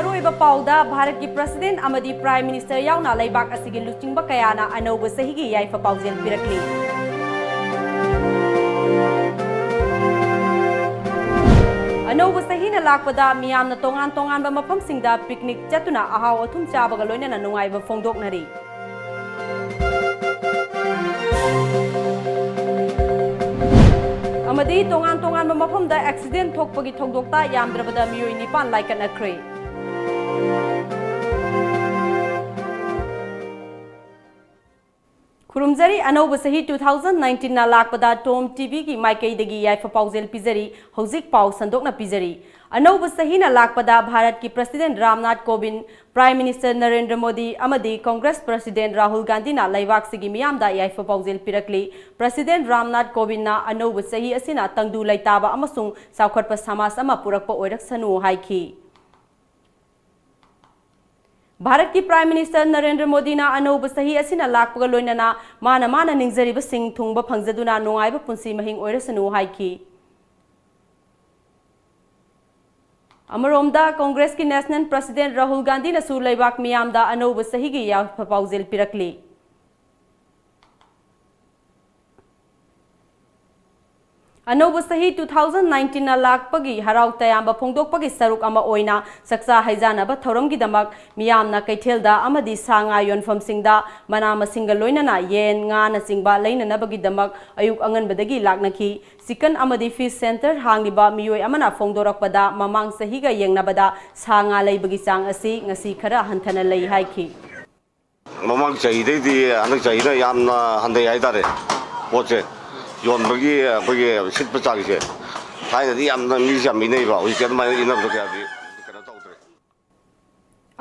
मरुइबा पाउदा भारत की president amadi prime minister याउना लेibak asigi luchingba kayana Anouba chahi gi yaipha paojel pirakli Anouba chahi na lakpada meeyamna tongan-tonganba maphamsingda picnic chattuna ahao-athum chabaga loinana nungaiba phongdoknari amadi tongan-tonganba maphamda accident thokpagi thoudokta yamdrabada meeoi nipan laikannakhre Kurumjari Anouba chahi 2019 na lakpada Tom TV ki maikaidagi yaipha paojel pizari hojik pau sandokna pizari Anouba chahi na lakpada Bharat ki President Ramnath Kovind Prime Minister Narendra Modi amadi Congress President Rahul Gandhi na leibak sigi meeyamda yaipha paojel pirakli President Ramnath Kovind na Anouba chahi asina tangdu laitaba amasung saukhatpa samas ama purakpa oiraksanu haiki Bharat की prime minister Narendra Modi ना अनौब chahi asina lakpaga loinana mana ningjariba sing thungba phangjaduna nungaiba punsi mahing oirasanu haiki Amaromda Congress ki National President Rahul Gandhi na su leibak meeyamda Anouba chahi gi yaipha paojel pirakli Anouba chahi 2019 na lakpagi harau tayamba phongdokpagi saruk ama oina saksa haijanaba thoramgi damak meeyamna kaithelda amadi sanga yonphamsingda manamasinga loinana yen nga na chingba leinanabagi damak ayuk anganbadagi laknaki chicken amadi fish center hangiba meeyoi amana phongdorakpada mamang chahi ga yengnabada sanga leibagi chang asi ngasi khara hanthana lei haiki mamang chahi de anak chahi na yamna handai haidare poche yonbagi bagi sitpa chagise thaina di amna museum inaiba oi ma inab kya di kana tawtre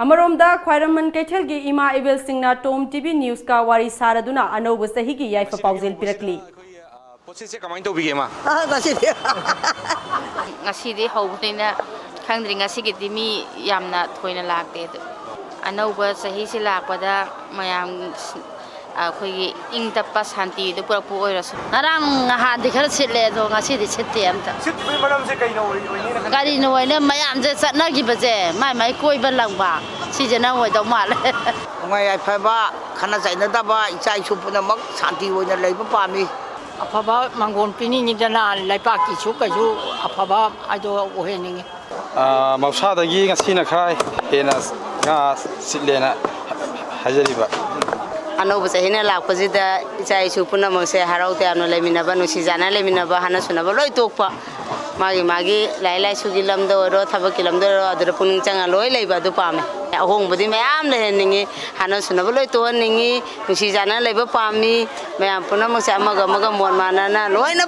Amaromda khwairaman kaithel gi ima evel singna Tom TV news ka wari saraduna Anouba chahi gi yaipha paojel pirakli poche se kamai to bige ma ngasi di hobnina khangdri ngasi gi mi yamna thoina lakte Anouba chahi se lakpada mayam akhoi ing tappa shanti du purapu oirasu narang ngahadi khara sitle do ngasi di sitte amta sitpi manam se kaino oini gari no oina mayam je satna gi baje mai koi ba langba si jana oi do mal ngai ai phaba khana jaina da ba ichai chu puna mak shanti oina leiba pami afaba mangon pini ni dana laipa ki chu ka ju afaba ado oheningi mausa da gi ngasina khai hena nga sitlena hajariba Anouba chahi na lakpajida ichai chu puna mose harau te amna leiminaba nusi jana leiminaba hana sunaba loi tokpa magi lai sugi lamda oro thaba kilamda ro adura puning changa loi leiba du pame ahong budi mayam le heningi hana sunaba loi to ningi nusi jana leiba pami mayam puna mose amaga mon manana loi na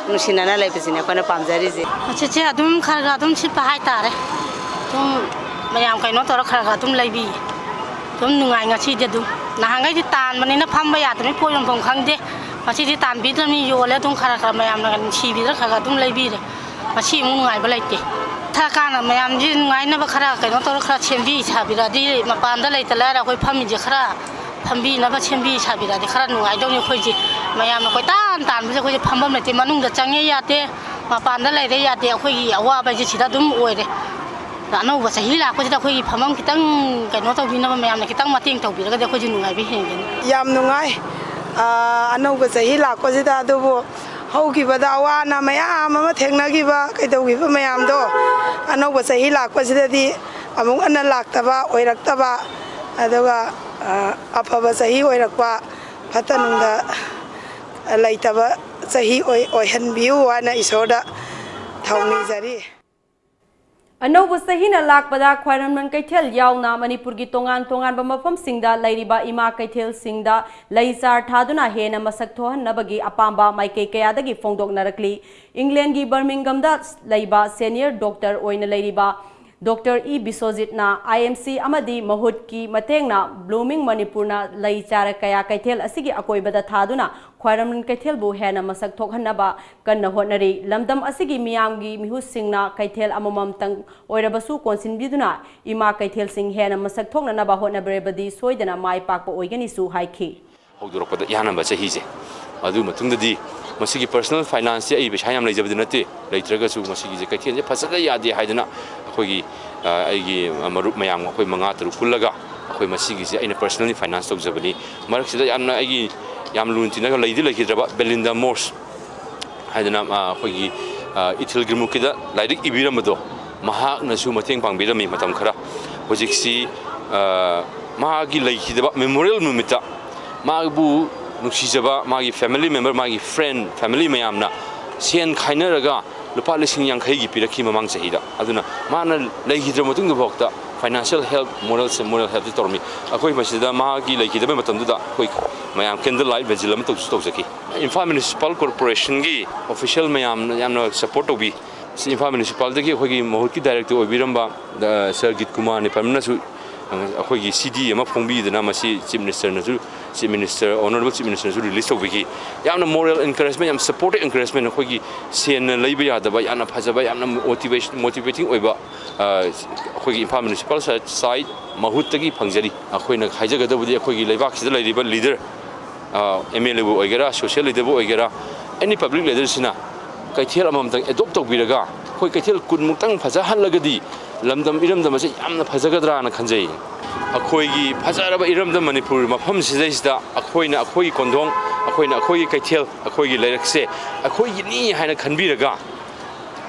nusi nana leibasine kona pamjari je ache adum khara adum sipa hai tare tum mayam kaino tora khara adum leibi tum nungai ngasi de dum nahangai di tan manina phamba ya tami poyom phom khangde masi di tan bi tami yole tum khara mayam na si bi ra khara tum leibi re masi mu nungai ba laite tha kana mayam ji nungai na ba khara kaino tor khara chembi chabi ra di mapan da laitala ra khoi phami je khara phambi na ba chembi chabi ra di khara nungai dong ni khoi ji mayam na khoi tan bi khoi phambam late manung da changye ya te mapan da laite ya te khoi gi awa ba ji chida dum oi re Anouba chahi lakpajida khoi phamam kitang kaino tawbinaba mayamna kitang mating tawbiraga de khoi nungai bi hengin yam nungai Anouba chahi lakpajida adubu haugiba da awana mayam ama thengnagiba kaidawgiba mayam do Anouba chahi lakpajida di amung anna laktaba oiraktaba aduga afaba chahi oirakpa phatanungda laitaba chahi oihanbiu wana isoda thauni jari Anouba chahi na lakpada khwairaman kaithel yauna Manipur gi tongan-tonganba maphamsingda leiriba ima kaithel singda leichar thaduna hena masak thohannabagi apamba maikei kayadagi phongdoknarakli England gi Birmingham da leiba senior doctor oina leiriba Dr. E. Bisojit na IMC amadi mahut ki matengna blooming Manipur na leichar kaya kaithel asigi akoibada thaduna khwairaman kaithel bu hena masak thokhanaba kanna honari lamdam asigi miyamgi mihusingna kaithel amamam tang oirabasu konsinbiduna ima kaithel sing hena masak thoknanaba honabrebadi soidana mai pakpa oigani su haiki hogdorakpada yanamba chahi je adu matungdadi masigi personal finance ai be shayam leijabdi nate leitraga su masigi je kaithel je fasada yade haidana akogi ꯑꯩꯒꯤ ꯃꯔꯨꯞ ꯃꯌꯥꯝ ꯑꯩꯈꯣꯏ 5-6 ꯄꯨꯜꯂꯒ ꯑꯩꯈꯣꯏ ꯃꯁꯤꯒꯤꯁꯦ ꯑꯩꯅ personally finance ꯇꯧꯖꯕꯅꯤ ꯃꯔꯛꯁꯤꯗ ꯌꯥꯝꯅ ꯑꯩꯒꯤ ꯌꯥꯝ ꯂꯨꯅ ꯇꯤꯟꯅꯒ ꯂꯩꯈꯤꯗ꯭ꯔꯕ ꯕꯦꯂꯤꯟꯗꯥ ꯃꯣꯔꯁ ꯍꯥꯏꯗꯅ ꯑꯩꯈꯣꯏꯒꯤ ꯏꯊꯤꯜ ꯒ꯭ꯔꯤꯃꯨꯛꯀꯤꯗ ꯂꯥꯏꯔꯤꯛ ꯏꯕꯤꯔꯝꯕꯗꯣ ꯃꯍꯥꯛꯅꯁꯨ ꯃꯇꯦꯡ ꯄꯥꯡꯕꯤꯔꯝꯃꯤ ꯃꯇꯝ ꯈꯔ ꯍꯧꯖꯤꯛꯁꯤ ꯃꯥꯒꯤ ꯂꯩꯈꯤꯗꯕ ꯃꯦꯃꯣꯔꯤꯌꯦꯜ ꯅꯨꯃꯤꯠꯇ ꯃꯥꯕꯨ ꯅꯨꯡꯁꯤꯖꯕ ꯃꯥꯒꯤ ꯐꯦꯃꯤꯂꯤ ꯃꯦꯝꯕꯔ ꯃꯥꯒꯤ ꯐ꯭ꯔꯦꯟ ꯐꯦꯃꯤꯂꯤ ꯃꯌꯥꯝꯅ ꯁꯦꯟ ꯈꯥꯏꯅꯔꯒ ꯂꯨꯄꯥ 50,000ꯒꯤ ꯄꯤꯔꯛꯈꯤ ꯃꯃꯥꯡ ꯆꯍꯤꯗ ꯑꯗꯨꯅ ꯃꯥꯅ ꯂꯩꯈꯤꯗ꯭ꯔ ꯃꯇꯨꯡꯗꯐꯥꯎꯗ ꯐꯥꯏꯅꯥꯟꯁꯤꯌꯦꯜ ꯍꯦꯜꯞ ꯃꯣꯔꯦꯜ ꯍꯦꯜꯞꯇꯤ ꯇꯧꯔꯝꯃꯤ ꯑꯩꯈꯣꯏ ꯃꯁꯤꯗ ꯃꯥꯒꯤ ꯂꯩꯈꯤꯗꯕ ꯃꯇꯝꯗꯨꯗ ꯑꯩꯈꯣꯏ ꯃꯌꯥꯝ ꯀꯦꯟꯗꯜ ꯂꯥꯏꯠ ꯚꯤꯖꯤꯜ ꯑꯃ ꯇꯧꯖꯈꯤ ꯏꯝꯐꯥꯜ ꯃ꯭ꯌꯨꯅꯤꯁꯤꯄꯥꯜ ꯀꯣꯔꯄꯣꯔꯦꯁꯟꯒꯤ ꯑꯣꯐꯤꯁꯤꯌꯦꯜ ꯃꯌꯥꯝꯅ ꯌꯥꯝꯅ ꯁꯄꯣꯔꯠ ꯇꯧꯕꯤ ꯏꯝꯐꯥꯜ ꯃ꯭ꯌꯨꯅꯤꯁꯤꯄꯥꯜꯗꯒꯤ ꯑꯩꯈꯣꯏꯒꯤ ꯃꯍꯨꯠꯀꯤ ꯗꯥꯏꯔꯦꯛꯇꯔ ꯑꯣꯏꯕꯤꯔꯝꯕ ꯁꯔ ꯒꯤꯠ ꯀꯨꯃꯥꯔ ꯅꯤꯄꯥꯝꯅꯁꯨ ꯑꯩꯈꯣꯏꯒꯤ CD ꯑꯃ ꯐꯣꯡꯕꯤꯗꯅ ꯃꯁꯤ ꯆꯤꯐ ꯃꯤꯅꯤꯁꯇꯔ ꯑꯣꯅꯔꯦꯕꯜ ꯆꯤꯐ ꯃꯤꯅꯤꯁꯇꯔꯅꯁꯨ ꯔꯤꯂꯤꯁ ꯇꯧꯕꯤꯈꯤ ꯌꯥꯝꯅ ꯃꯣꯔꯦꯜ ꯑꯦꯟꯀꯔꯦꯖꯃꯦꯟ ꯌꯥꯝ ꯁꯄꯣꯔꯇꯤቭ ꯑꯦꯟꯀꯔꯦꯖꯃꯦꯟ ꯑꯩꯈꯣꯏꯒꯤ ꯁꯦꯟꯅ ꯂꯩꯕ ꯌꯥꯗꯕ ꯌꯥꯝꯅ ꯐꯖꯕ ꯌꯥꯝꯅ ꯃꯣꯇꯤꯚꯦꯇꯤꯡ ꯑꯣꯏꯕ ꯑꯩꯈꯣꯏꯒꯤ ꯏꯝꯐꯥꯜ ꯃ꯭ꯌꯨꯅꯤꯁꯤꯄꯥꯜ ꯁꯥꯏꯠ ꯃꯍꯨꯠꯇꯒꯤ ꯐꯪꯖꯔꯤ ꯑꯩꯈꯣꯏꯅ ꯍꯥꯏꯖꯒꯗꯕꯗꯤ ꯑꯩꯈꯣꯏꯒꯤ ꯂꯩꯕꯥꯛꯁꯤꯗ ꯂꯩꯔꯤꯕ ꯂꯤꯗꯔ MLAꯕꯨ ꯑꯣꯏꯒꯦꯔꯥ ꯁꯣꯁꯤꯌꯦꯜ ꯂꯤꯗꯔꯕꯨ ꯑꯣꯏꯒꯦꯔꯥ ꯑꯦꯅꯤ ꯄꯕ꯭ꯂꯤꯛ ꯂꯤꯗꯔꯁꯤꯅ ꯀꯩꯊꯦꯜ ꯑꯃꯃꯝꯇꯪ ꯑꯦꯗꯣꯞ ꯇꯧꯕꯤꯔꯒ ꯑꯩꯈꯣꯏ ꯀꯩꯊꯦꯜ 10ꯃꯨꯛꯇꯪ ꯐꯖꯍꯜꯂꯒꯗꯤ ꯂꯝꯗꯝ ꯏꯔꯝꯗꯝ ꯑꯁꯤ ꯌꯥꯝꯅ ꯐꯖꯒꯗ꯭ꯔꯥꯅ ꯈꯟꯖꯩ ꯑꯩꯈꯣꯏꯒꯤ ꯐꯖꯔꯕ ꯏꯔꯝꯗꯝ ꯃꯅꯤꯄꯨꯔ ꯃꯐꯝꯁꯤꯗꯩꯁꯤꯗ ꯑꯩꯈꯣꯏꯅ ꯑꯩꯈꯣꯏꯒꯤ ꯀꯣꯟꯊꯣꯡ ꯑꯩꯈꯣꯏꯅ ꯑꯩꯈꯣꯏꯒꯤ ꯀꯩꯊꯦꯜ ꯑꯩꯈꯣꯏꯒꯤ ꯂꯩꯔꯛꯁꯦ ꯑꯩꯈꯣꯏꯒꯤꯅꯤ ꯍꯥꯏꯅ ꯈꯟꯕꯤꯔꯒ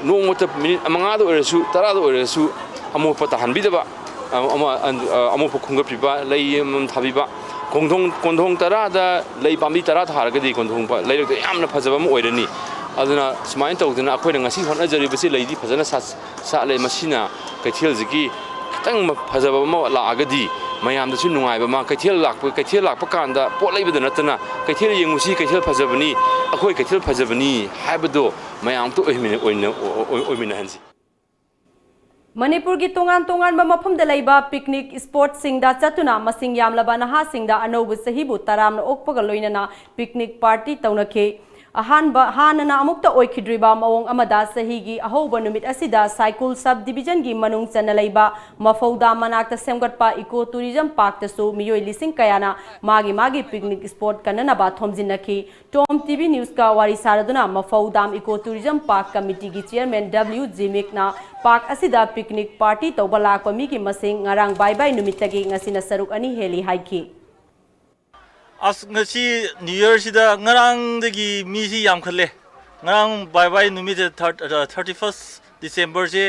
ꯅꯣꯡꯃꯇ ꯃꯤꯅꯤꯠ 5ꯗ ꯑꯣꯏꯔꯁꯨ 10ꯗ ꯑꯣꯏꯔꯁꯨ ꯑꯃꯣꯠꯄ ꯇꯥꯍꯟꯕꯤꯗꯕ ꯑꯃꯣꯠꯄ ꯈꯨꯡꯒꯠꯄꯤꯕ ꯂꯩ ꯑꯃꯃꯝ ꯊꯥꯕꯤꯕ ꯀꯣꯟꯊꯣꯡ 10ꯗ ꯂꯩ ꯄꯥꯝꯕꯤ 10 ꯊꯥꯔꯒꯗꯤ ꯀꯣꯟꯊꯣꯡ ꯂꯩꯔꯛꯇ ꯌꯥꯝꯅ ꯐꯖꯕ ꯑꯃ ꯑꯣꯏꯔꯅꯤ ꯑꯗꯨꯅ ꯁꯨꯃꯥꯏꯅ ꯇꯧꯗꯅ ꯑꯩꯈꯣꯏꯅ ꯉꯁꯤ ꯍꯣꯠꯅꯖꯔꯤꯕꯁꯤ ꯂꯩꯗꯤ ꯐꯖꯅ ꯁꯥꯠꯂꯦ ꯃꯁꯤꯅ ꯀꯩꯊꯦꯜꯁꯤꯒꯤ ꯈꯤꯇꯪ ꯐꯖꯕ ꯑꯃ ꯂꯥꯛꯑꯒꯗꯤ ꯃꯌꯥꯝꯗꯁꯨ ꯅꯨꯡꯉꯥꯏꯕ ꯑꯃ ꯀꯩꯊꯦꯜ ꯂꯥꯛꯄ ꯀꯥꯟꯗ ꯄꯣꯠ ꯂꯩꯕꯗ ꯅꯠꯇꯅ ꯀꯩꯊꯦꯜ ꯌꯦꯡꯉꯨꯁꯤ ꯀꯩꯊꯦල් ꯐꯖꯕꯅꯤ ꯑꯩꯈꯣꯏ ꯀꯩꯊꯦꯜ ꯐꯖꯕꯅꯤ ꯍꯥꯏꯕꯗꯣ ꯃꯌꯥꯝꯇ ꯑꯣꯏꯃꯤꯟꯅꯍꯟꯁꯤ ꯃꯅꯤꯄꯨꯔꯒꯤ ꯇꯣꯉꯥꯟꯕ ꯃꯐꯝꯗ ꯂꯩꯕ ꯄꯤꯛꯅꯤꯛ ꯁ꯭ꯄꯣꯠꯁꯤꯡꯗ ꯆꯠꯇꯨꯅ ꯃꯁꯤꯡ ꯌꯥꯝꯂꯕ ꯅꯍꯥꯁꯤꯡꯗ ꯑꯅꯧꯕ ꯆꯍꯤꯕꯨ ꯇꯔꯥꯝꯅ ꯑꯣꯛꯄꯒ ꯂꯣꯏꯅꯅ ꯄꯤꯛꯅꯤꯛ ꯄꯥꯔꯇꯤ ꯇꯧꯅꯈꯤ ꯍꯥꯟꯅꯅ ꯑꯃꯨꯛꯇ ꯑꯣꯏꯈꯤꯗ꯭ꯔꯤꯕ ꯃꯑꯣꯡ ꯑꯃꯗ ꯆꯍꯤꯒꯤ ꯑꯍꯧꯕ ꯅꯨꯃꯤꯠ ꯑꯁꯤꯗ ꯁꯥꯏꯀꯨꯜ ꯁꯕ ꯗꯤꯕꯤꯖꯟꯒꯤ ꯃꯅꯨꯡ ꯆꯟꯅ ꯂꯩꯕ ꯃꯐꯧꯗ ꯃꯅꯥꯛꯇ ꯁꯦꯝꯒꯠꯄ ꯏꯀꯣ ꯇꯨꯔꯤꯖꯝ ꯄꯥꯔꯛꯇꯁꯨ ꯃꯤꯑꯣꯏ 10,000ꯀꯌꯥꯅ ꯃꯥꯒꯤ ꯄꯤꯛꯅꯤꯛ ꯁ꯭ꯄꯣꯠ ꯀꯟꯅꯅꯕ ꯊꯣꯝꯖꯤꯟꯅꯈꯤ ꯇꯣꯝ TV न्यूज़का वारी सारदुना मफौदाम इको टूरिज्म पार्क कमिटी की चेयरमैन WG मिकना पार्क असिदा पिकनिक पार्टी तौबा लाकपा मीगी मसिंग ngarang बाय नुमित्तगी ngasina saruk ani heli haiki as ngasi new year sida ngarang dagi misi yam khale ngarang bye numit 31st December se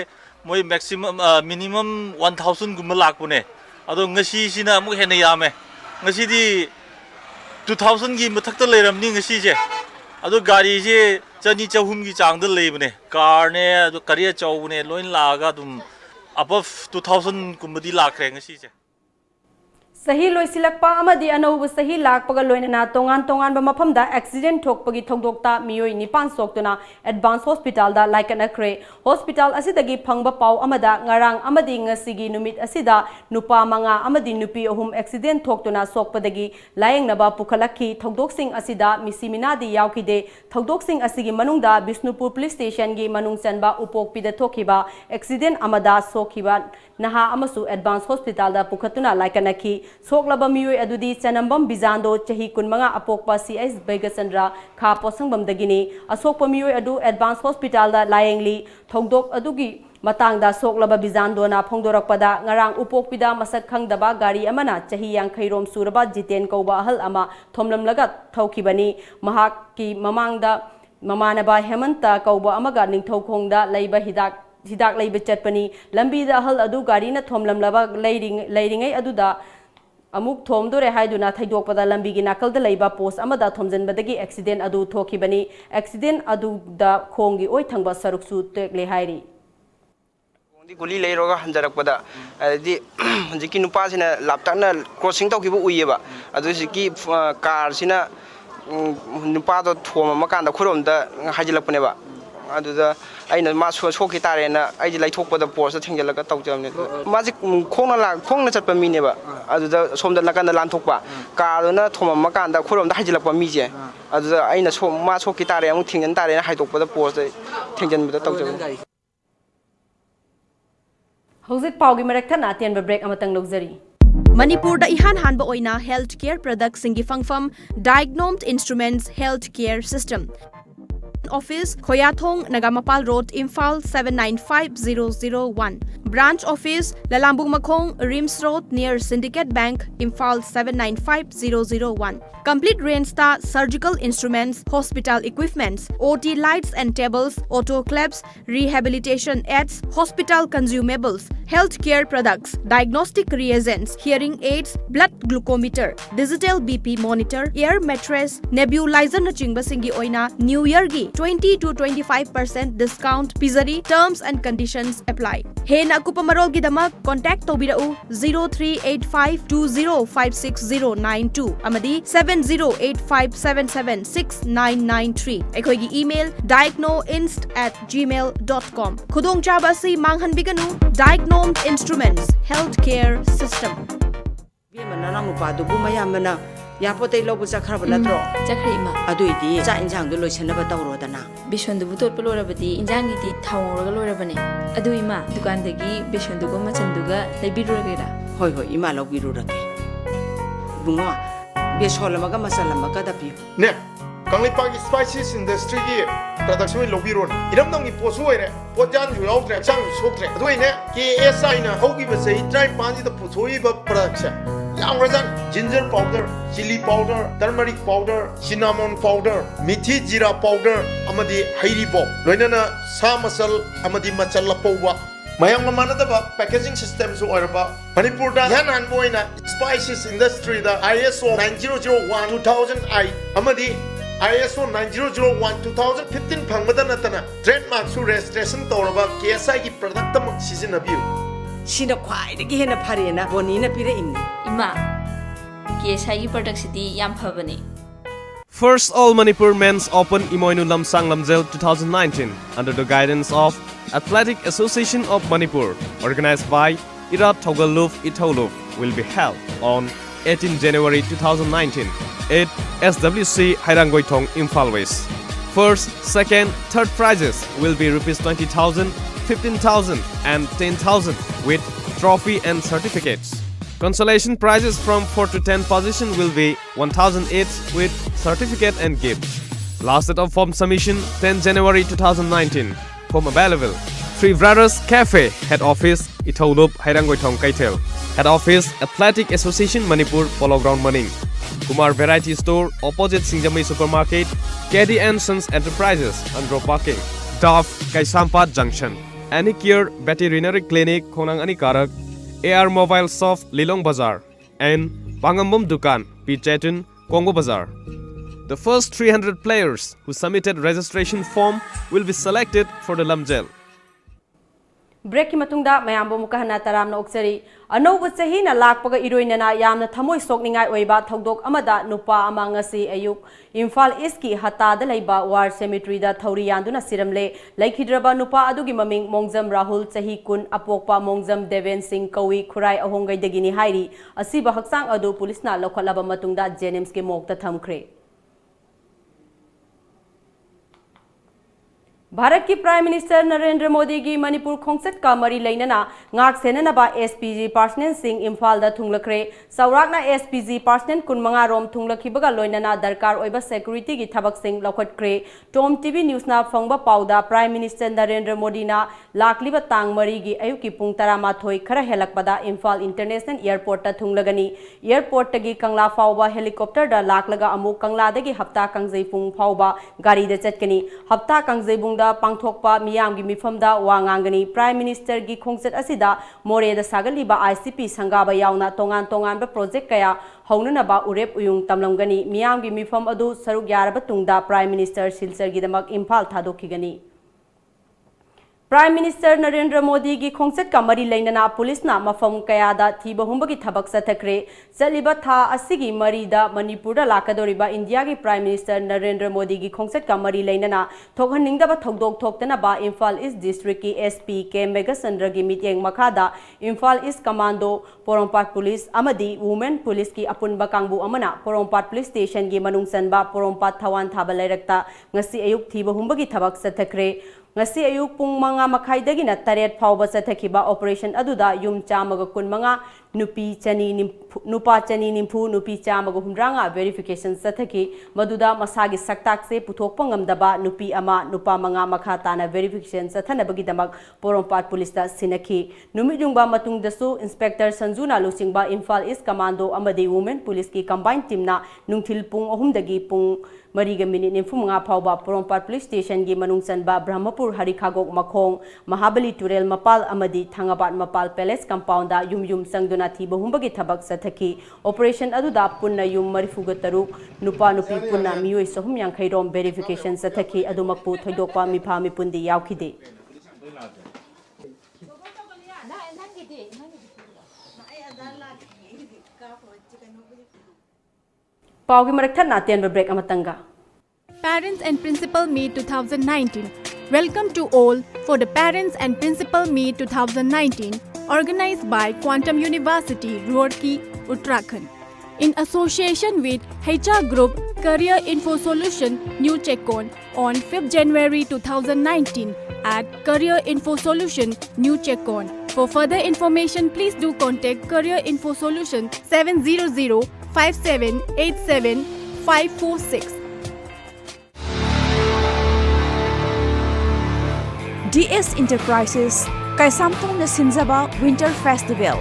moi maximum minimum 1000 gum lakpune ado ngasi sina amuk hena yame ngasi di 2000 gi mathakta leiramni ngasi je ado gari je chani chahum gi changda leibne car ne ado kariya chawne loin laga dum above 2000 kumbadi lakre ngasi je सही लोइसिलक्पा अमदी अनौब सही लाकपगा लोइनना तोंगान मफमदा accident थोकपगी थौदोक्ता मियोई 9 सोक्तुना advance hospital दा laikannakhre hospital असिदगी फंगबा पाव अमदा ngarang amadi ngasigi numit asida nupa manga amadi nupi ahum accident थोक्तुना सोकपदगी लायंगनबा पुखलखी थौदोकसिंग असिदा मिसिमिनादी यावखिदे थौदोकसिंग असिगी मनुंगदा बिष्णुपुर पुलिस स्टेशन गी मनुंग चनबा उपोकपिदा थोखिबा एक्सीडेंट अमदा सोखिबा नहा अमसु एडवांस हॉस्पिटल दा पुखतुना laikannakhre सोकलबा मियोई अदुदी चनंबम बिजांदो चाही 15 अपोकपा CS बैगचंद्रा खा पोसंगबमदगिनी असोकपा मियोई अदु एडवांस हॉस्पिटल दा लायंगली थौदोक अदुगी मतंगदा सोकलबा बिजांदोना फोंदोरकपदा ngarang upokpida masak khangdaba gari amana चाही 50 रोम सुरबा जितेन कौबा अहल अमा थोमलमलगा थौखिबनी महाकी ममांगदा ममानबा हेमंता कौबा अमगा निंगथौखोंगदा लैबा हिदाक लैबा चटपनी लंबीदा अहल अदु गारी न थोमलमलबा लैरिंगै अदुदा अमुक थोमदोरे हाइदुना थैदोकपदा लंबीगी नाकलदा लैबा पोस्ट अमदा थोमजनबदगी एक्सीडेंट अदु थोखिबनी एक्सीडेंट अदुदा खोंगी ओइ थंगबा सरुकसु तेकले हाइरी गुली लेरोगा हंजरकपदा अदि हंजिकी नुपासिना लापटाना क्रॉसिंग तौखिबो उइयेबा अदुसिकी कार सिना नुपादो थोममकांदा खुरोमदा हाजिलकपनेबा अदुदा अइना मा सोखि तारेना अइजि लाइथोकपदा पोस्ट थेंजलगा तौजमने माजि खोंना चटपा मीनेबा अदुदा सोमदा नकांदा लानथोकपा कारदोना थोममकांदा खुरोमदा हाजिलकपा मीजे अदुदा अइना मा सोखि तारे अमु थेंजन तारेना हाइदोकपदा पोस्ट थेंजनबदा तौजमने हौजिक पाउगी मरकथना अतेनबा ब्रेक अमतंग लौजरी मणिपुरदा इहान हानबा ओइना हेल्थ केयर प्रोडक्ट सिंगी फंगफम डायग्नोम्ड instruments health care system Office, Khoyathong, Nagamapal Road, Imphal 795001. Branch Office, Lalambung Makhong, Rims Road near Syndicate Bank, Imphal 795001. Complete range star surgical instruments, hospital equipments, OT lights and tables, autoclaves, rehabilitation aids, hospital consumables, healthcare products, diagnostic reagents, hearing aids, blood glucometer, digital BP monitor, air mattress, nebulizer nachingba singi oina New Year gi 20 to 25% discount pizari. Terms and conditions apply. Hena kupamarol gi damak contact tobirau 038520569092 amadi 7085776993. Ekhoi gi email diagnoinst@gmail.com. Khudong chaba si manghan biganu Diagnosed Instruments Healthcare System. Nang nupa du mayamna yapote lobu chakhra natro chakhri ma aduidi cha injang du loisana ba tawro dana bishon du butot polorabadi injang gi thawraga lorabane adui ma dukan dagi bishon du ma chanduga leibirugera hoi hoi ima lobirurake bungo besolamaga masalamaga dapi ne kanglipagi spices industry gi production lobiron iramnong gi posuere potjan ju yautre chang soktre aduine ki SI na hogi ba sei try panji da puthoi ba production Yamdrabada, ginger powder, chili powder, turmeric powder, cinnamon powder, methi jira powder, amadi hairibo, loinana sa masal, amadi machala powwa. Mayang mamanadaba packaging system so orba. Manipur da yanan boina spices industry da ISO 9001-2000I, amadi ISO 9001-2015 phangmada natana trademark su registration tawraba KSI gi product am sijinabiu. Sina khwai de gi hena pharena bonina pire imni ima KSI product city yam phabani. First All Manipur Men's Open Meeoi Lamsang Lamjel 2019 under the guidance of Athletic Association of Manipur, organized by Irat Thogaluf Itholuf, will be held on 18 January 2019 at SWC Hairangoitong, Imphal West. First, second, third prizes will be Rs 20,000, 15,000 and 10,000 with trophy and certificates. Consolation prizes from 4 to 10 position will be 1,000 each with certificate and gift. Last date of form submission 10 January 2019. Form available. Three Brothers Cafe, Head Office, Itholop, Hairangoitong, Kaitel. Head Office, Athletic Association Manipur, Polo Ground Maning. Kumar Variety Store, opposite Singjamai Supermarket, KD & Sons Enterprises, Andro Parking. Duff, Kaisampat Junction. Anicure Veterinary Clinic, Khonang Anikarak. AR Mobile Shop, Lilong Bazaar. And Pangambum Dukan, P. Chetun, Congo Bazaar. The first 300 players who submitted registration form will be selected for the Lamjel. Break ki matungda mayambo mukahana taramna oksari Anouba chahi na lakpaga iroinana yamna thamoi sokningai oiba thodok amada nupa ama ngasi ayuk Imphal East ki hatada leiba war cemetery da thauri yanduna siramle laikhidraba nupa adugi maming Mongjam Rahul chahi kun apokpa Mongjam Deven Singh Kawi Khurai ahongai dagini hairi asiba haksang adu pulisna lokhalaba matungda Jenims ke mokta thamkhre. Bharat की prime minister Narendra Modi की मणिपुर खोंगसत का मरी लेनना ngak senanaba SPG personal Singh Imphal दा थुंगलखरे सौराकना SPG personal कुनमंगा रोम थुंगलखिबगा लोइनाना दरकार ओइबा security की थबक Singh लौखटखरे Tom TV news ना फंगबा पाउदा prime minister Narendra Modi ना लाकलिबा तांग मरी की अयु की पुंग 13 खरा हेलकपदा इम्फाल इंटरनेशनल एयरपोर्ट ता थुंगलगनी एयरपोर्ट तगी कंगला फाउबा हेलीकॉप्टर दा लाकलगा अमु कंगला दगी हप्ता कंगजै पुंग फाउबा गाड़ी दा चटकनी हप्ता कंगजै बुंग पांथोकपा मियाम की मिफमदा वांगांगनी प्राइम मिनिस्टर की खोंगचत असिदा मोरेदा सागलिबा ICP संगाबा याउना tongan-tonganba प्रोजेक्ट कया हौननबा उरेप उयुंग तमलंगनी मियाम की मिफम अदु सरुक यारबा तुंगदा प्राइम मिनिस्टर सिलसर गिदमक इम्फाल थादोखिगनी. प्राइम मिनिस्टर नरेंद्र मोदी की खोंगचत का मरी लेनना पुलिस ना मफम कयादा थीबहुंब की थबक सथखरे चलिबा था असिगी मरीदा मणिपुर लाकदोरिबा इंडिया की प्राइम मिनिस्टर नरेंद्र मोदी की खोंगचत का मरी लेनना थोकहनिंगदबा थौदोक थोक्तनबा इम्फाल ईस्ट डिस्ट्रिक्ट की SP के मेगाचंद्र की मिटिंग मखादा Imphal east commando Porompat police अमदी वुमेन पुलिस की अपुनबा कांगबु अमना पोरोंपाट पुलिस स्टेशन की मनुंग चनबा पोरोंपाट थवान थाबा लेरक्ता ngasi ayuk थीबहुंब की थबक सथखरे ngasi ayuk pung manga makhaidagina taret phawba chathakiba operation aduda yum chamaga kunmanga nupa chani nimfu nupi chamaga humranga verification chathaki maduda masagi saktak se puthokpa ngamdaba nupi ama nupa manga makha tana verification chathanabagi damak Porompat police da sinaki numidungba matungdasu inspector Sanjuna luchingba Imphal East commando amadi women police ki combined team na nungthil pung ahumdagi pung Mariga minute nimfunga phawba Porompat police station gi manungchanba Brahmapur Harikagok makhong Mahabali Turel mapal amadi Thangabat mapal palace compound da yum sangduna thiba humbagi thabak sathaki operation aduda punna yum marifuga taruk nupa nupi punna meeyoi sohum yankhai rom verification sathaki adumakpu thoudokpa mipha mipundi yaukhide Paugi marakthana tenba break amatanga. Parents and Principal Meet 2019. Welcome to all for the Parents and Principal Meet 2019 organized by Quantum University, Roorkee, Uttarakhand. In association with HR Group Career Info Solution, New Chekon on 5th January 2019 at Career Info Solution, New Chekon. For further information, please do contact Career Info Solution 700-5787-546. DS Enterprises Kaisamtong na Sinzaba Winter Festival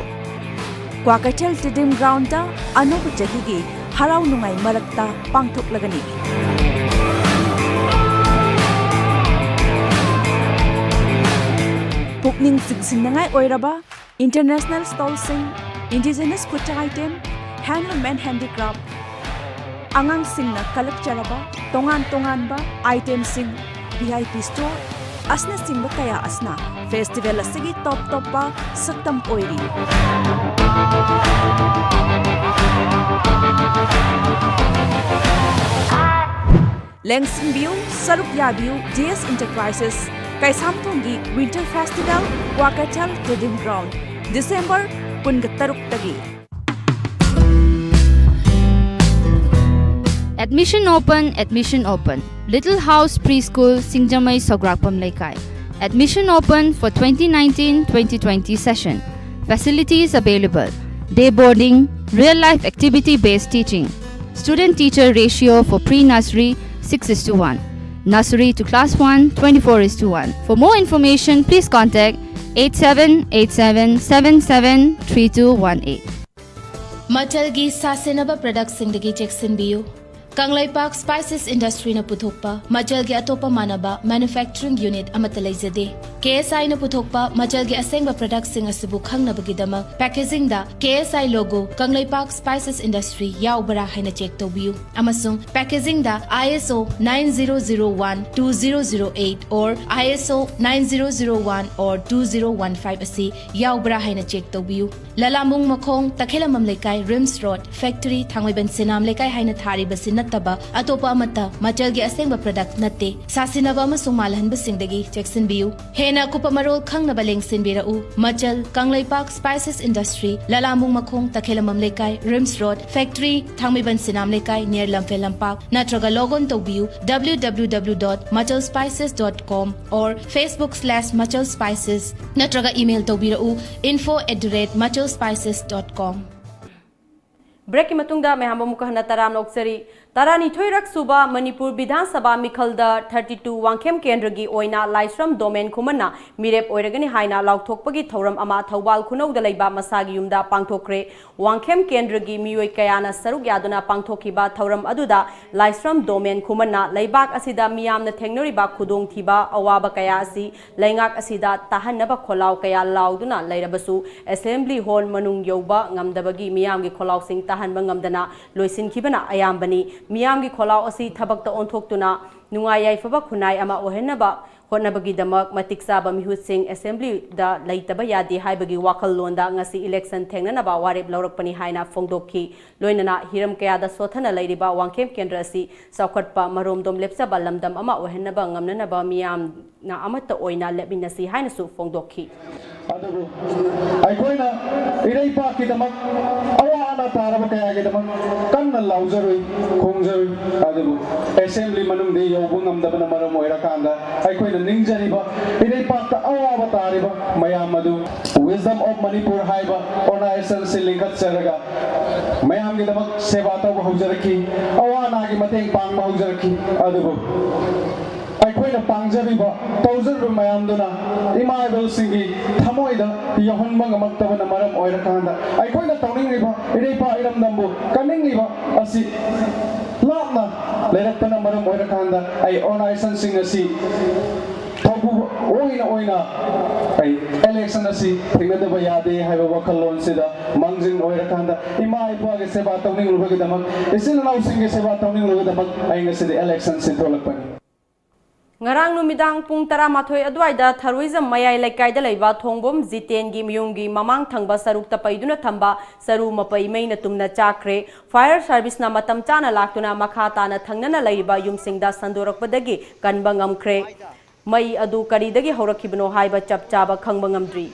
Kwakatel Tidim Ground da Anouba Chahigi Haraw Nungay Marakta Pangthoklagani Pukning Sigsinangay Oiraba International Stall Sing Indigenous Food Item Handloom and Handicraft Angang Sing na Kalakcharaba tongan-tonganba Item Sing VIP Store Asna Singba Kaya Asna Festival Asigi Top Pa Saktam Oiri Lengsing View Saruk View DS Enterprises Kaisamtongi Winter Festival Wakatal Tidim Ground December Pungataruk Tagi Admission open. Little House Preschool Singjamai Sograkpam Laikai. Admission open for 2019-2020 session. Facilities available. Day boarding, real-life activity-based teaching. Student-teacher ratio for pre-nursery 6:1. Nursery to class 1 24:1. For more information, please contact 8787773218. Machalgi Sasenaba Products Singdagi Jackson Bio. Kanglaipak Spices Industry na puthokpa Machalgi atopa manaba manufacturing unit amatalajade KSI na puthokpa Machalgi asengba products sing asibu khangnabagidama packaging da KSI logo Kanglaipak Spices Industry yaubara haina check tobiu amasung packaging da ISO 9001-2008 or ISO 9001 or 2015 asi yaubara haina check tobiu Lalamung Makong Takhelamam Lekai Rims Road Factory Thangwaiban Sinam Lekai haina thari basin Taba atopa amata Machalgi asengba product natte sasinaba amasung malhanba singdagi Jackson View hena kupamarol khangnaba lengsinbirau Machal Kanglaipak Spices Industry Lalamung Makong Takhelamam Lekai Rims Road Factory Thangmiban Sinam Lekai near Lamphel Lampak natraga logon tobiu www.machalspices.com or Facebook/machalspices natraga email tobirau info@machalspices.com Break matungda mehamba mukahna taram noksari Tarani thoirak suba Manipur Bidhan Sabha Mikhalda 32 Wangkhem Kendragi Oina Laisram Domain Kumana Mirep Oiragani Haina Laukthokpagi Thoram Ama Thawal Khunau Dalaiba Masagi Yumda Pangthokre Wangkhem Kendragi meeoi kayana Saruk Yaduna Pangthokiba Thoram Aduda Laisram Domain Kumana leibak asida meeyamna thengnoriba khudong thiba awaba kaya asi leingak asida tahanaba kholau kaya lauduna leirabasu assembly hall manung yoba ngamdabagi meeyamgi kholau sing tahanba ngamdana loisinkhibana ayambani Miyamgi kholau asi thabakta onthoktuna nungai yaipha khunai ama ohenaba hotnabagi damak matik saba mihut sing assembly da laitaba yadi haibagi wakal londa ngasi election thengnanaba warep laurakpani haina phongdokhi loinana hiram kaya da sothana lairiba wangkhem kendra asi saukhatpa maromdom lepsaba lamdam ama ohenaba ngamnanaba miyam na amata oina lebinasi haina su phongdokhi adugu aikoina irei pa ki damak awa Awana तारब कयागीदमक कन्ना लाउजरुई खोंजरुई अदुबु assembly मनुंगदे यौबु ngamdabana maram oirakanda अखोइना निंगजरिबा इरेपाक्ता अवाबा तारिबा मयाम अदु wisdom of Manipur हाइबा organization से लिंकत चरगा मयाम गिदमक सेवा तब हौजरखी अवानागी मतेंग पांग हौजरखी अदुबु अखोइना पांगजरिबा तौजरबा मयामदुना इमाइबल सिंगी थमोइदा यहुनबा ngamaktabana maram oirakanda अखोइना तौनिंगरिबा इरेपा इरमदंबु कनिंगलिबा असि लापना लेरक्पना मरम ओइरकांदा आई organisation सिंग असि थबु ओइना आई election असि थिंगदबा यादे हाइबा वखलोन सिदा मंजिंग ओइरकांदा इमा इपागे सेवा तौनिंग लुबगदमक इसिननाउ सिंगे सेवा तौनिंग लुबगदमक आई ngaside इलेक्शन सिथोलकपनि ngarang numidang pung 12 adwaida tharuism mayai laikai da leiba thongbom jiten gi myunggi mamang thangba saruk ta paiduna thamba saru mapai meina tumna chakre fire service na matam chana laktuna makha tana thangnana leiba yumsingda sandorakpadagi kanba ngamkhre mai adu karidagi horakibno haiba chapchaba khangba ngamdri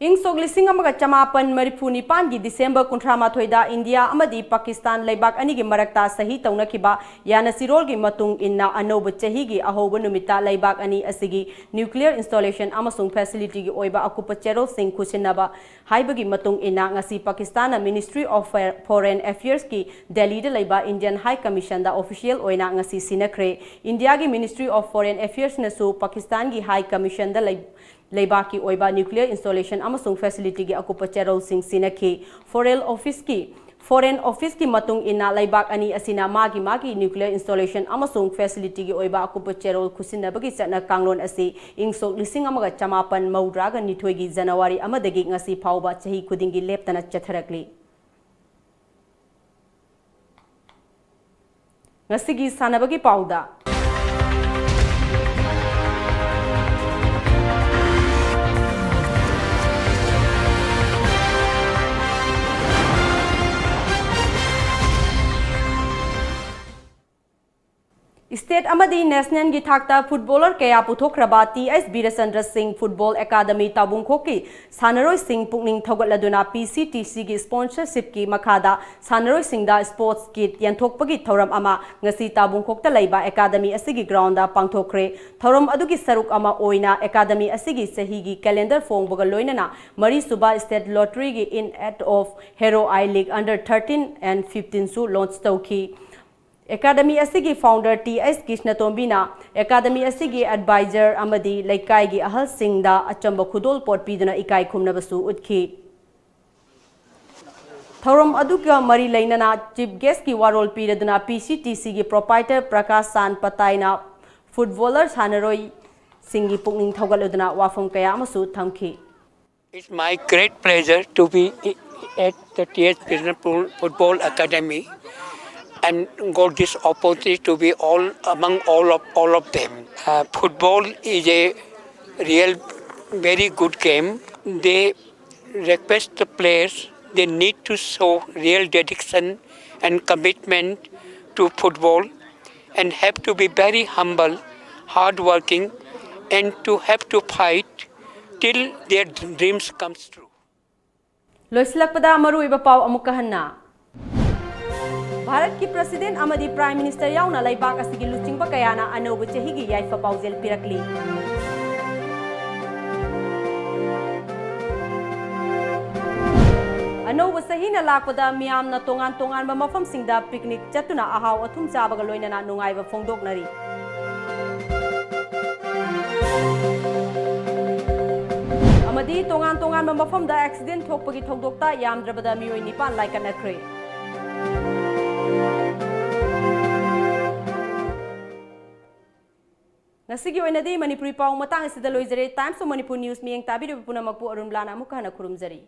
ing sok lising amaga chamapan marifuni pangi December 13 da India amadi Pakistan leibak ani gi marakta sahi tauna khiba yana sirol gi matung inna Anouba chahi gi ahoba numita leibak ani asigi nuclear installation amasung facility gi oiba akupa cherol sing khusinaba haiba gi matung inna ngasi Pakistan Ministry of Foreign Affairs ki Delhi da leiba Indian High Commission da official oina ngasi sinakre India gi Ministry of Foreign Affairs na su Pakistan gi High Commission da leibaki oiba nuclear installation amasung facility gi akupa cherol sing sinakhi foreign office ki matung ina leibak ani asina magi nuclear installation amasung facility gi oiba akupa cherol khusinabagi chana kanglon asi ingsok lising amaga chamapan maudraga nithoi gi January amadagi ngasi phauba chahi khudingi leptana chatharakli ngasigi sanabagi pauda State amadi national gi thakta footballer kaya puthokraba TS Birasandra Singh Football Academy tabungkhok ki sanaroi sing pukning thogatladuna PCTC gi sponsorship ki makhada sanaroi singda sports kit yanthokpagi thoram ama ngasi tabungkhok ta leiba academy asigi ground da pangthokre thoram adugi saruk ama oina academy asigi sahi gi calendar phongbaga loinana mari suba state lottery gi in at of Hero I League under 13 and 15 su launch tawki Academy asigi founder TS Kishnatombina Academy asigi advisor amadi laikai gi ahal singda achamba khudol pot piduna ikai khumnabasu utkhi Thorom aduga mari lainana chief guest ki warol piraduna PCTC gi proprietor Prakash San Pataina footballer Sanaroi Singi pukning thogaluduna wafam kaya amasu thamki It's my great pleasure to be at the TS Kishnatombina Football Academy and got this opportunity to be among all of them. Football is a real very good game. They request the players, they need to show real dedication and commitment to football and have to be very humble, hardworking and to have to fight till their dreams comes true. Loislakpada amaru iba pau amukahanna Bharat ki President amadi Prime Minister yauna leibak asigi luchingba kayana Anouba chahi gi yaipha paojel pirakli Anouba sahina lakpada meeyamna tongan-tonganba maphamsingda picnic chattuna ahao-athum chabaga loinana nungaiba phongdoknari amadi tongan-tonganba maphamda accident thokpagi thoudokta yamdrabada meeoi 9 laikannakhre Nasigi oinadi Manipuri pau matang asida loizare Times of Manipur News miyeng tabiru punamakpu ARUNBALA amukka hana khurumjari